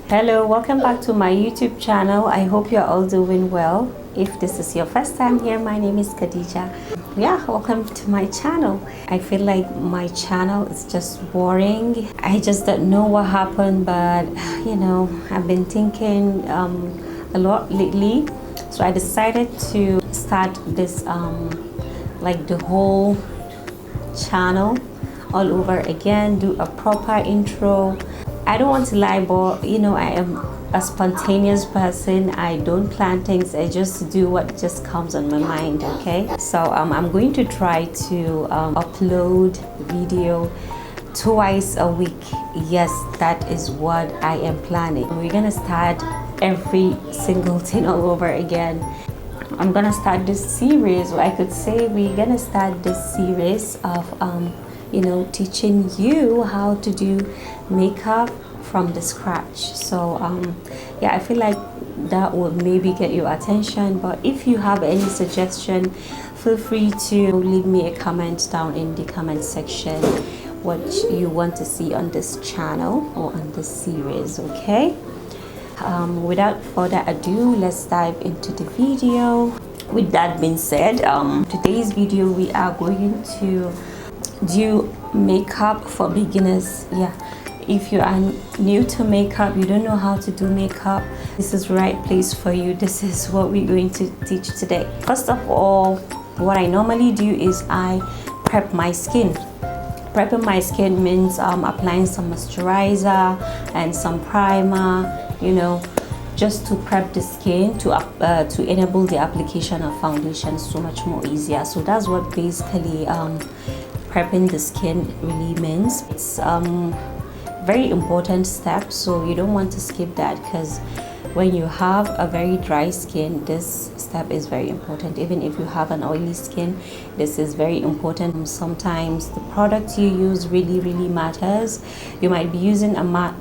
Hello, welcome back to my YouTube channel. I hope you're all doing well. If this is your first time here, my name is Khadija. Yeah, welcome to my channel. I feel like my channel is just boring. I just don't know what happened, but you know, I've been thinking a lot lately. So I decided to start this like the whole channel all over again, do a proper intro. I don't want to lie, but you know, I am a spontaneous person. I don't plan things, I just do what just comes on my mind. Okay, so I'm going to try to upload video twice a week. Yes, that is what I am planning. We're gonna start every single thing all over again. I'm gonna start this series, or I could say we're gonna start this series of you know, teaching you how to do makeup from the scratch. So yeah, I feel like that would maybe get your attention, but if you have any suggestion, feel free to leave me a comment down in the comment section what you want to see on this channel or on this series. Okay, without further ado, let's dive into the video. With that being said, today's video we are going to do makeup for beginners. Yeah, if you are new to makeup, you don't know how to do makeup, this is the right place for you. This is what we're going to teach today. First of all, what I normally do is I prep my skin. Prepping my skin means applying some moisturizer and some primer, you know, just to prep the skin to enable the application of foundation so much more easier. So that's what basically prepping the skin really means. It's very important step, so you don't want to skip that, because when you have a very dry skin, this step is very important. Even if you have an oily skin, this is very important. Sometimes the product you use really matters. You might be using a matte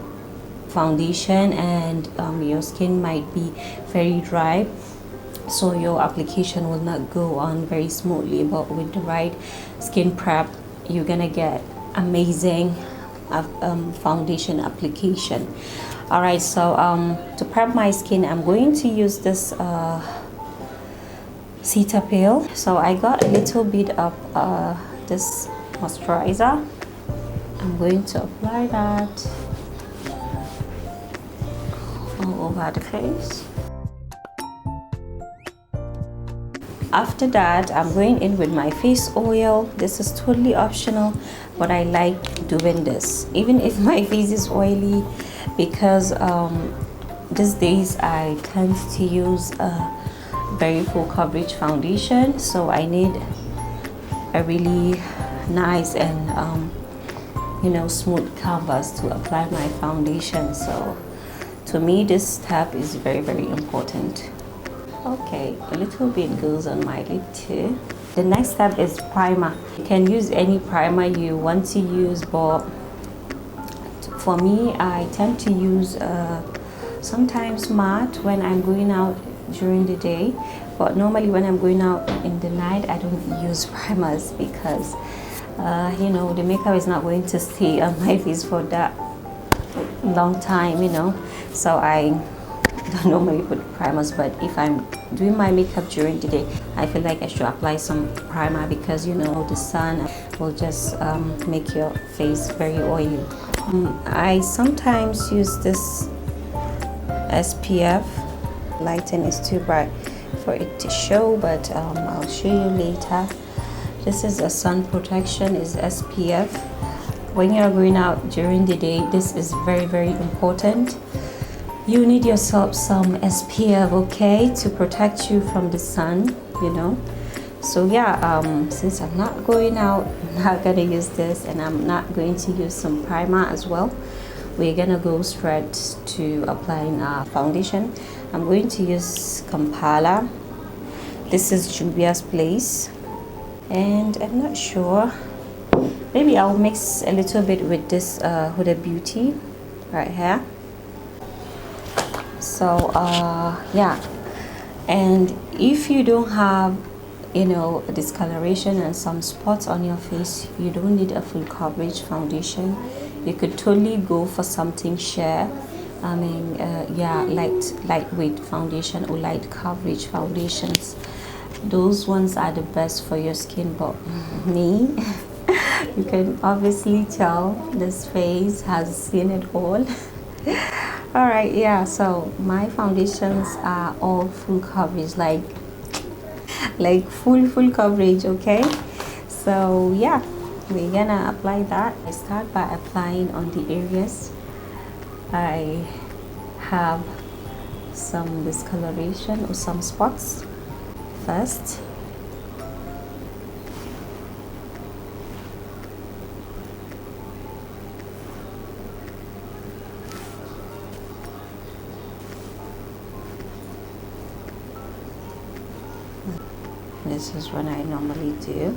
foundation and your skin might be very dry, so your application will not go on very smoothly. But with the right skin prep, you're gonna get amazing foundation application. All right, so to prep my skin, I'm going to use this Cetaphil. So I got a little bit of this moisturizer. I'm going to apply that all over the face. After that, I'm going in with my face oil. This is totally optional, but I like doing this even if my face is oily, because these days I tend to use a very full coverage foundation, so I need a really nice and you know, smooth canvas to apply my foundation. So to me, this step is very important. Okay, a little bit goes on my lid too. The next step is primer. You can use any primer you want to use, but for me, I tend to use sometimes matte when I'm going out during the day, but normally when I'm going out in the night, I don't use primers, because you know, the makeup is not going to stay on my face for that long time, you know, so I don't normally put primers. But if I'm doing my makeup during the day, I feel like I should apply some primer, because you know, the sun will just make your face very oily. I sometimes use this SPF. Lighting is too bright for it to show, but I'll show you later. This is a sun protection, is SPF. When you're going out during the day, this is very important. You need yourself some SPF, okay, to protect you from the sun, you know. So yeah, since I'm not going out, I'm not gonna use this, and I'm not going to use some primer as well. We're gonna go straight to applying our foundation. I'm going to use Kampala. This is Juvias place, and I'm not sure, maybe I'll mix a little bit with this hudabeauty right here. So yeah, and if you don't have, you know, discoloration and some spots on your face, you don't need a full coverage foundation. You could totally go for something sheer yeah, lightweight foundation or light coverage foundations. Those ones are the best for your skin, but me, you can obviously tell this face has seen it all. All right, yeah, so my foundations are all full coverage, like full coverage. Okay, so yeah, we're gonna apply that. I start by applying on the areas I have some discoloration or some spots first. This is what I normally do.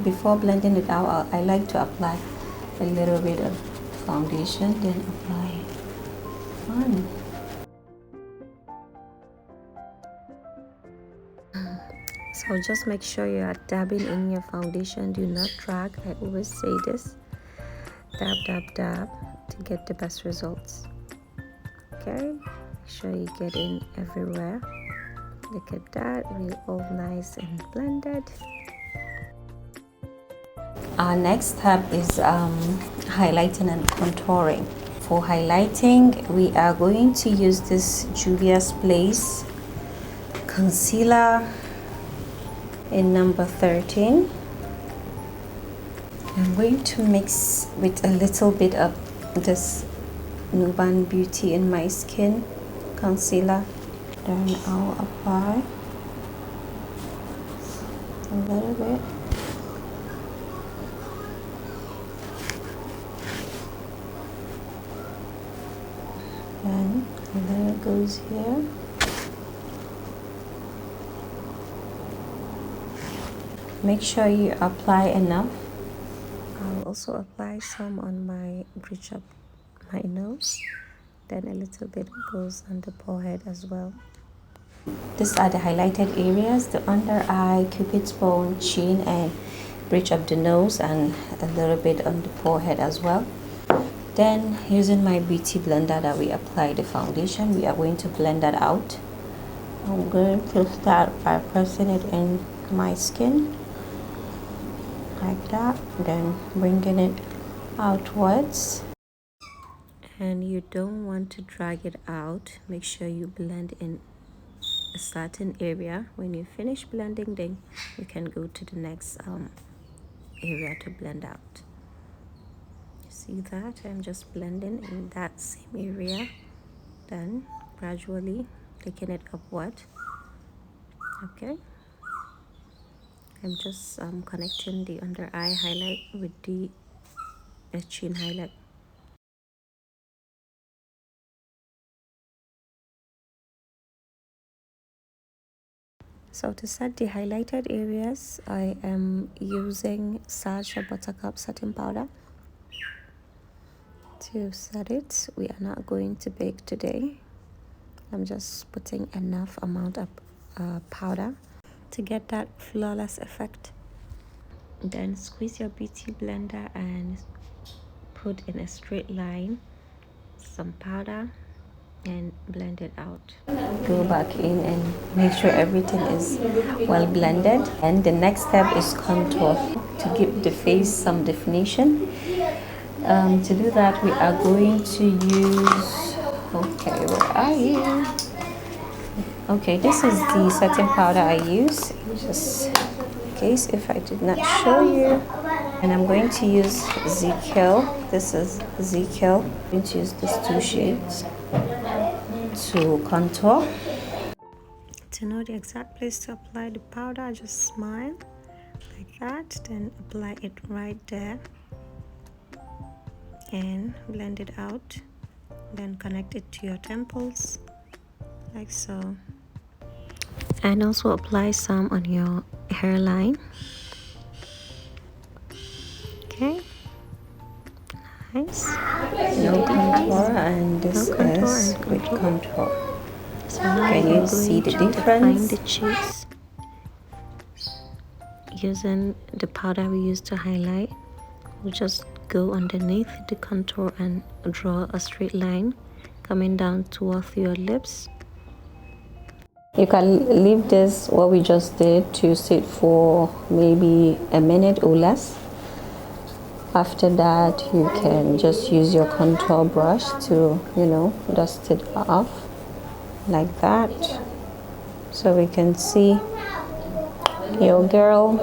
Before blending it out, I like to apply a little bit of foundation, then apply one. So just make sure you are dabbing in your foundation. Do not drag. I always say this. Dab, dab, dab to get the best results. Okay, make sure you get in everywhere. Look at that, we're all nice and blended. Our next step is highlighting and contouring. For highlighting, we are going to use this Juvias Place concealer in number 13. I'm going to mix with a little bit of this Nuban Beauty in My Skin concealer. Then I'll apply a little bit. And there it goes here. Make sure you apply enough. I'll also apply some on my bridge of my nose. Then a little bit goes on the forehead as well. These are the highlighted areas: the under eye, cupid's bow, chin, and bridge of the nose, and a little bit on the forehead as well. Then using my beauty blender that we apply the foundation, we are going to blend that out. I'm going to start by pressing it in my skin like that, then bringing it outwards. And you don't want to drag it out. Make sure you blend in a certain area. When you finish blending, then you can go to the next area to blend out. See that? I'm just blending in that same area, then gradually taking it upward. Okay, I'm just connecting the under eye highlight with the chin highlight. So to set the highlighted areas, I am using Sacha Buttercup setting powder. To set it, we are not going to bake today. I'm just putting enough amount of powder to get that flawless effect. Then squeeze your beauty blender and put in a straight line some powder and blend it out. Go back in and make sure everything is well blended. And the next step is contour to give the face some definition. To do that, we are going to use, okay, where are you? Okay, this is the setting powder I use, just in case if I did not show you. And I'm going to use ZKL. This is ZKL. I'm going to use these two shades to contour. To know the exact place to apply the powder, just smile like that, then apply it right there and blend it out, then connect it to your temples like so, and also apply some on your hairline. Okay, nice. No contour, and this is with contour. So now can you see the difference? The cheeks using the powder we used to highlight. We'll just go underneath the contour and draw a straight line coming down towards your lips. You can leave this, what we just did, to sit for maybe a minute or less. After that, you can just use your contour brush to, dust it off like that. So we can see your girl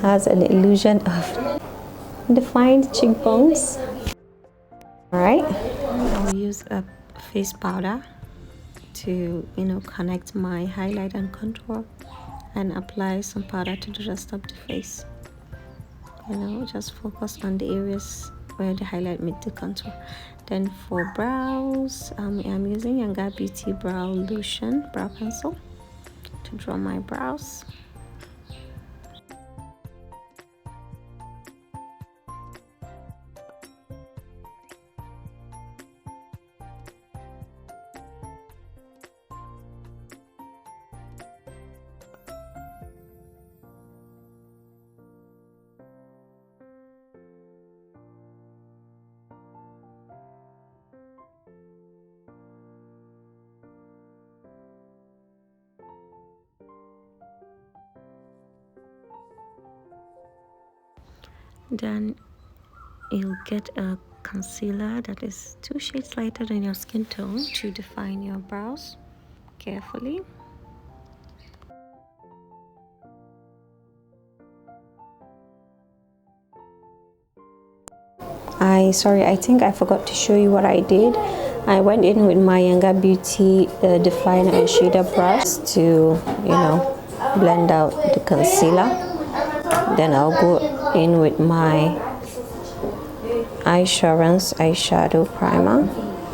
has an illusion of defined cheekbones. All right, I'll use a face powder to connect my highlight and contour, and apply some powder to the rest of the face. Just focus on the areas where the highlight meets the contour. Then for brows, I'm using Yanga Beauty brow lotion brow pencil to draw my brows. Then you'll get a concealer that is 2 shades lighter than your skin tone to define your brows carefully. I think I forgot to show you what I did. I went in with my Yanga Beauty definer and shader brush to blend out the concealer. Then I'll go in with my eyeshadow primer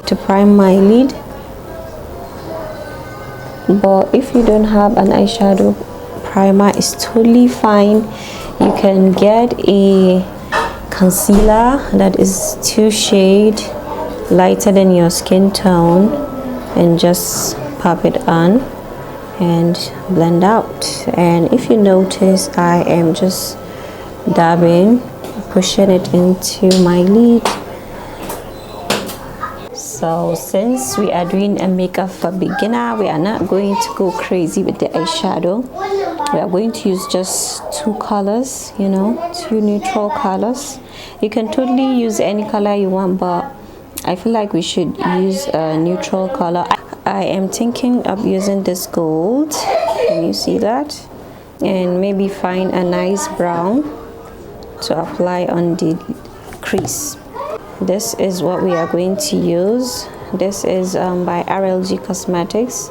to prime my lid. But if you don't have an eyeshadow primer, it's totally fine. You can get a concealer that is 2 shades lighter than your skin tone and just pop it on and blend out. And if you notice, I am just dabbing, pushing it into my lid. So since we are doing a makeup for beginner, we are not going to go crazy with the eyeshadow. We are going to use just 2 colors, 2 neutral colors. You can totally use any color you want, but I feel like we should use a neutral color. I am thinking of using this gold. Can you see that? And maybe find a nice brown to apply on the crease. This is what we are going to use. This is by Rlgcosmetics,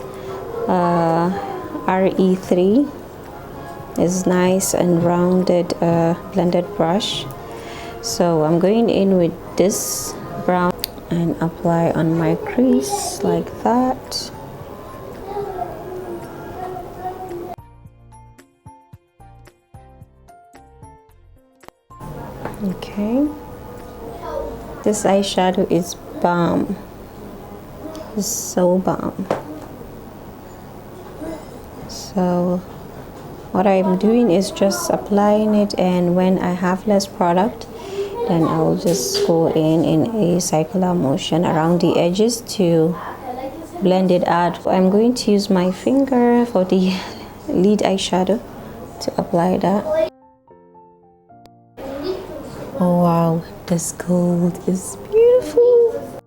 RE3. It's nice and rounded blended brush. So I'm going in with this brown and apply on my crease like that. Okay, this eyeshadow is bomb. It's so bomb. So what I'm doing is just applying it, and when I have less product, then I'll just go in a circular motion around the edges to blend it out. I'm going to use my finger for the lid eyeshadow to apply that. Oh wow, this gold is beautiful.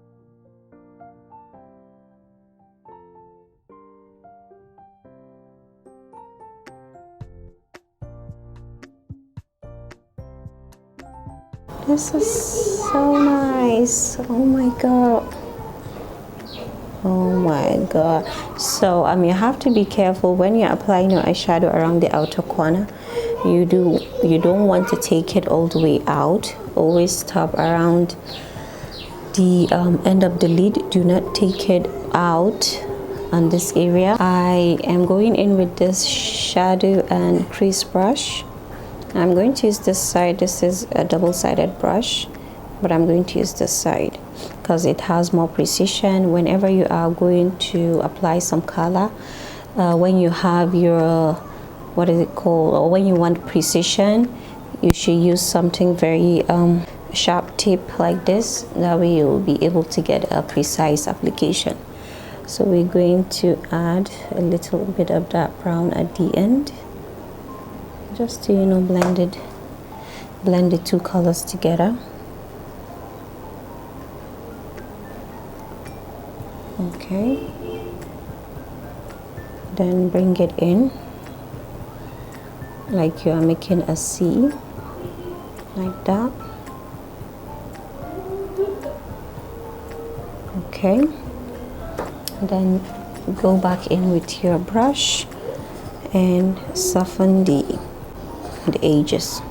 This is so nice. Oh my god. Oh my god. So you have to be careful when you're applying your eyeshadow around the outer corner. You don't want to take it all the way out. Always stop around the end of the lid. Do not take it out on this area. I am going in with this shadow and crease brush. I'm going to use this side. This is a double-sided brush, but I'm going to use this side because it has more precision. Whenever you are going to apply some color, when you have your, what is it called, or when you want precision, you should use something very sharp tip like this, that way you'll be able to get a precise application. So we're going to add a little bit of that brown at the end, just to, you know, blend the two colors together. Okay, then bring it in like you are making a C, like that. Okay, then go back in with your brush and soften the edges.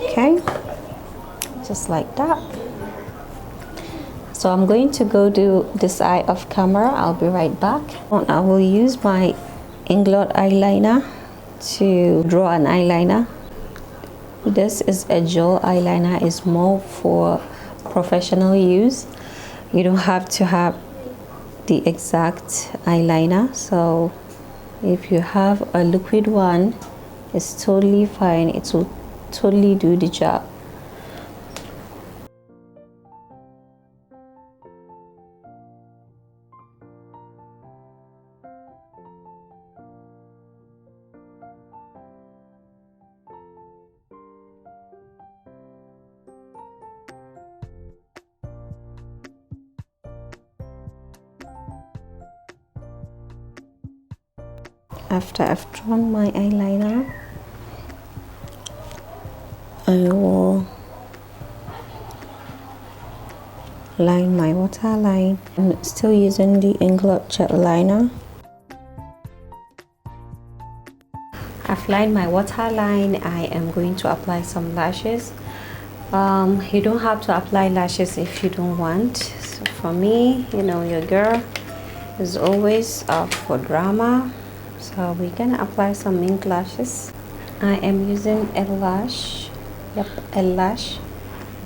Okay, just like that. So I'm going to go do this eye off camera. I'll be right back. I will use my Inglot eyeliner to draw an eyeliner. This is a gel eyeliner. It's more for professional use. You don't have to have the exact eyeliner. So if you have a liquid one, it's totally fine. It will totally do the job. After I've drawn my eyeliner, I will line my waterline. I'm still using the Inglot gel liner. I've lined my waterline. I am going to apply some lashes. You don't have to apply lashes if you don't want. So for me, you know, your girl is always up for drama. So we're gonna apply some ink lashes. I am using a lash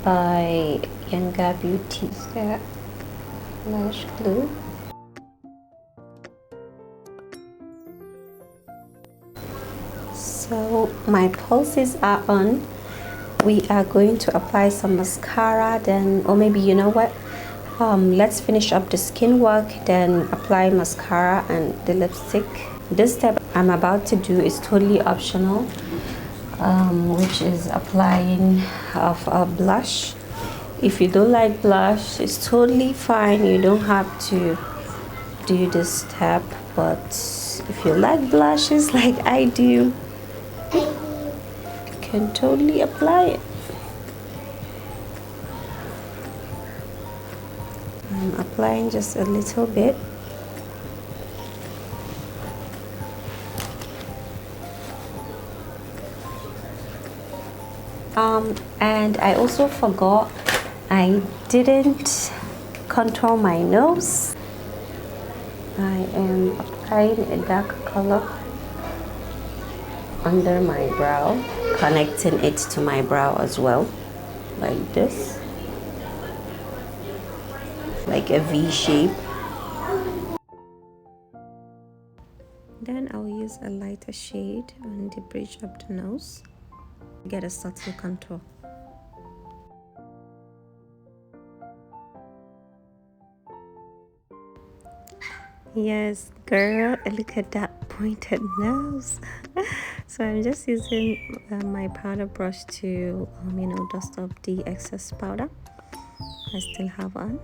by Yanga Beauty. That lash glue. So my pulses are on. We are going to apply some mascara, then, or maybe, you know what, let's finish up the skin work, then apply mascara and the lipstick. This step I'm about to do is totally optional, which is applying of a blush. If you don't like blush, it's totally fine. You don't have to do this step, but if you like blushes like I do, you can totally apply it. I'm applying just a little bit. And I also forgot, I didn't contour my nose. I am applying a dark color under my brow, connecting it to my brow as well, like this, like a V shape. Then I'll use a lighter shade on the bridge of the nose, get a subtle contour. Yes, girl, look at that pointed nose. So I'm just using my powder brush to you know, dust off the excess powder I still have on.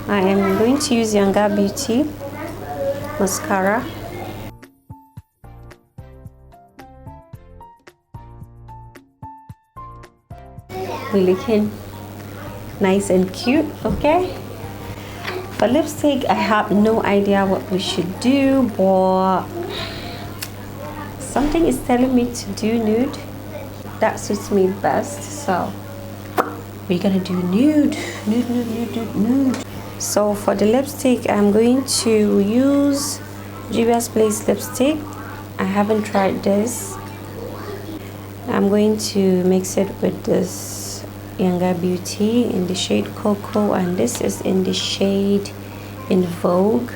I am going to use Yanga Beauty mascara. We're looking nice and cute. Okay, for lipstick, I have no idea what we should do, but something is telling me to do nude. That suits me best, so we're gonna do nude. So for the lipstick, I'm going to use Juvias Place lipstick. I haven't tried this. I'm going to mix it with this Yanga Beauty in the shade Cocoa, and this is in the shade in Vogue.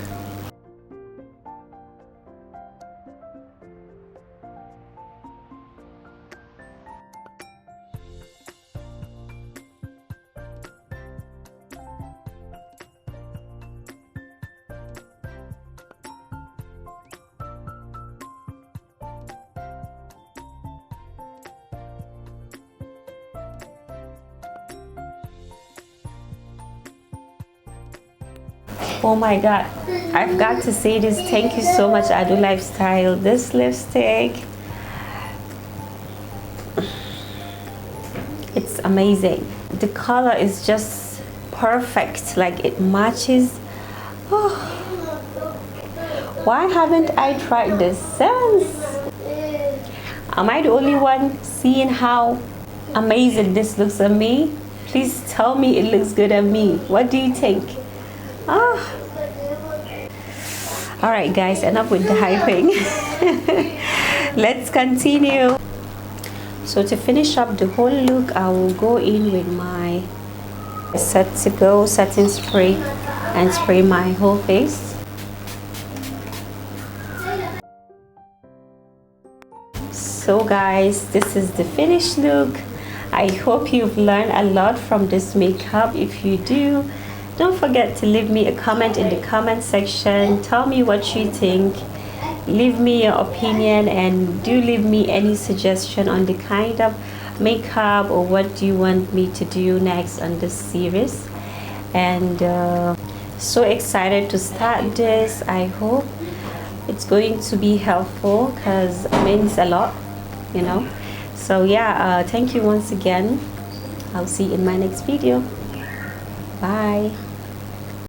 Oh my god, I've got to say this. Thank you so much, Adu Lifestyle. This lipstick, it's amazing. The color is just perfect, like it matches. Oh, why haven't I tried this since? Am I the only one seeing how amazing this looks on me? Please tell me it looks good on me. What do you think? Oh. All right guys, enough with the hyping. Let's continue. So to finish up the whole look, I will go in with my Set to Go setting spray and spray my whole face. So guys, this is the finished look. I hope you've learned a lot from this makeup. If you do, don't forget to leave me a comment in the comment section. Tell me what you think. Leave me your opinion, and do leave me any suggestion on the kind of makeup or what do you want me to do next on this series. And so excited to start this. I hope it's going to be helpful because it means a lot, you know. So yeah, thank you once again. I'll see you in my next video. Bye.